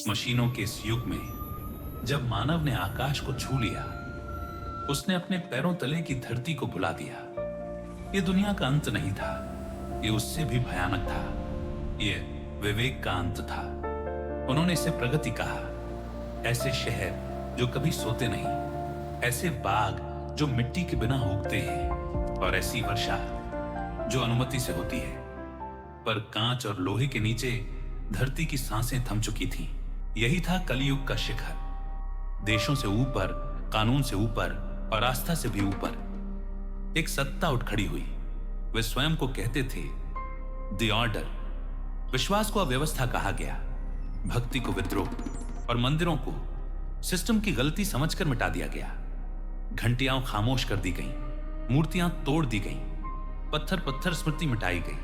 मशीनों के इस युग में जब मानव ने आकाश को छू लिया, उसने अपने पैरों तले की धरती को भुला दिया। ये दुनिया का अंत नहीं था, ये उससे भी भयानक था। ये विवेक का अंत था। उन्होंने इसे प्रगति कहा। ऐसे शहर जो कभी सोते नहीं, ऐसे बाग जो मिट्टी के बिना उगते हैं, और ऐसी वर्षा जो अनुमति से होती है। पर कांच और लोहे के नीचे धरती की सांसें थम चुकी थीं। यही था कलयुग का शिखर। देशों से ऊपर, कानून से ऊपर और आस्था से भी ऊपर एक सत्ता उठ खड़ी हुई। वे स्वयं को कहते थे द ऑर्डर। विश्वास को अव्यवस्था कहा गया, भक्ति को विद्रोह और मंदिरों को सिस्टम की गलती समझकर मिटा दिया गया। घंटियां खामोश कर दी गईं, मूर्तियां तोड़ दी गईं, पत्थर पत्थर स्मृति मिटाई गई।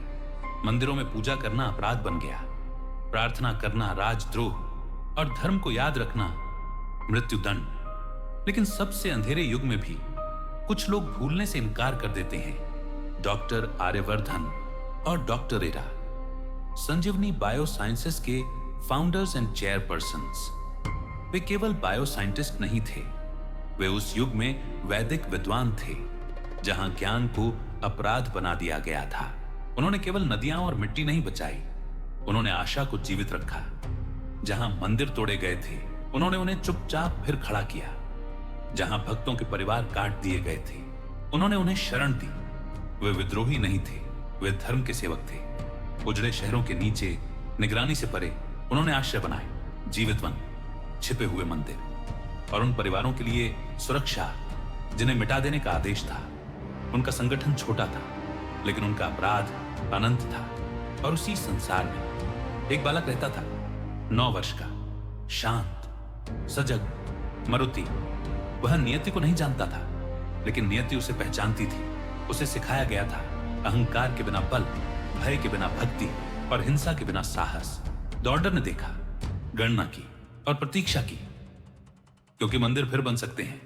मंदिरों में पूजा करना अपराध बन गया, प्रार्थना करना राजद्रोह और धर्म को याद रखना मृत्युदंड। लेकिन सबसे अंधेरे युग में भी कुछ लोग भूलने से इनकार कर देते हैं। डॉक्टर आर्यवर्धन और डॉक्टर एरा, संजीवनी बायोसाइंसेस के फाउंडर्स एंड चेयरपर्सन्स। वे केवल बायोसाइंटिस्ट नहीं थे, वे उस युग में वैदिक विद्वान थे जहां ज्ञान को अपराध बना दिया गया था। उन्होंने केवल नदियां और मिट्टी नहीं बचाई, उन्होंने आशा को जीवित रखा। जहां मंदिर तोड़े गए थे, उन्होंने उन्हें चुपचाप फिर खड़ा किया। जहां भक्तों के परिवार काट दिए गए थे, उन्होंने उन्हें शरण दी। वे विद्रोही नहीं थे, वे धर्म के सेवक थे। उजड़े शहरों के नीचे, निगरानी से परे, उन्होंने आश्रय बनाए, जीवित वन, छिपे हुए मंदिर और उन परिवारों के लिए सुरक्षा जिन्हें मिटा देने का आदेश था। उनका संगठन छोटा था, लेकिन उनका अपराध अनंत था। और उसी संसार में एक बालक रहता था, 9 वर्ष का, शांत, सजग, मारुति। वह नियति को नहीं जानता था, लेकिन नियति उसे पहचानती थी। उसे सिखाया गया था अहंकार के बिना बल, भय के बिना भक्ति और हिंसा के बिना साहस। डॉर्डर ने देखा, गणना की और प्रतीक्षा की, क्योंकि मंदिर फिर बन सकते हैं,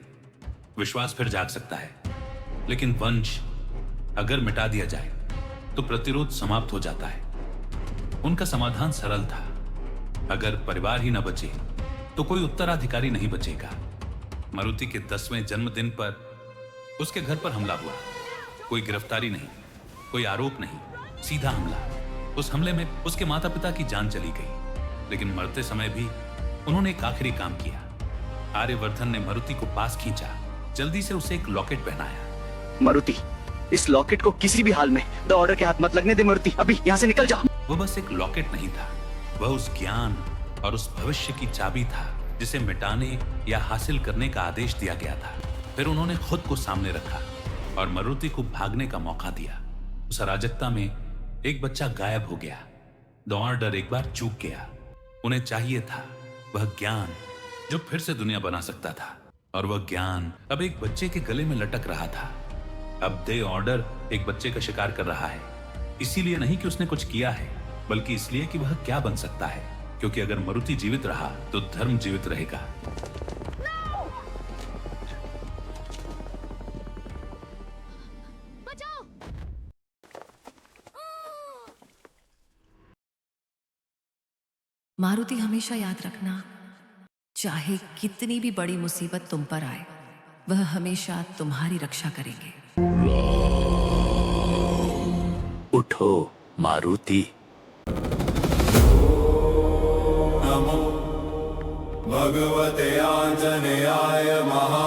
विश्वास फिर जाग सकता है। लेकिन वंश अगर मिटा दिया जाए तो प्रतिरोध समाप्त हो जाता है। उनका समाधान सरल था, अगर परिवार ही न बचे तो कोई उत्तराधिकारी नहीं बचेगा। मारुति के 10वें जन्मदिन पर उसके घर पर हमला हुआ। कोई गिरफ्तारी नहीं, कोई आरोप नहीं, सीधा हमला। उस हमले में उसके माता पिता की जान चली गई, लेकिन मरते समय भी उन्होंने एक आखिरी काम किया। आर्यवर्धन ने मारुति को पास खींचा, जल्दी से उसे एक लॉकेट पहनाया। मारुति, इस लॉकेट को किसी भी हाल में द ऑर्डर के हाथ मत लगने दे मारुति, अभी यहाँ से निकल जा। वह बस एक लॉकेट नहीं था, वह उस ज्ञान और उस भविष्य की चाबी था जिसे मिटाने या हासिल करने का आदेश दिया गया था। फिर उन्होंने खुद को सामने रखा और मारुति को भागने का मौका दिया। उस अराजकता में एक बच्चा गायब हो गया। द ऑर्डर एक बार चूक गया। उन्हें चाहिए था वह ज्ञान जो फिर से दुनिया बना सकता था, और वह ज्ञान अब एक बच्चे के गले में लटक रहा था। अब द ऑर्डर एक बच्चे का शिकार कर रहा है, इसीलिए नहीं कि उसने कुछ किया है, बल्कि इसलिए कि वह क्या बन सकता है। क्योंकि अगर मारुति जीवित रहा तो धर्म जीवित रहेगा। मारुति, हमेशा याद रखना, चाहे कितनी भी बड़ी मुसीबत तुम पर आए, वह हमेशा तुम्हारी रक्षा करेंगे। उठो मारुति। नमो भगवते आंजनेयाय महा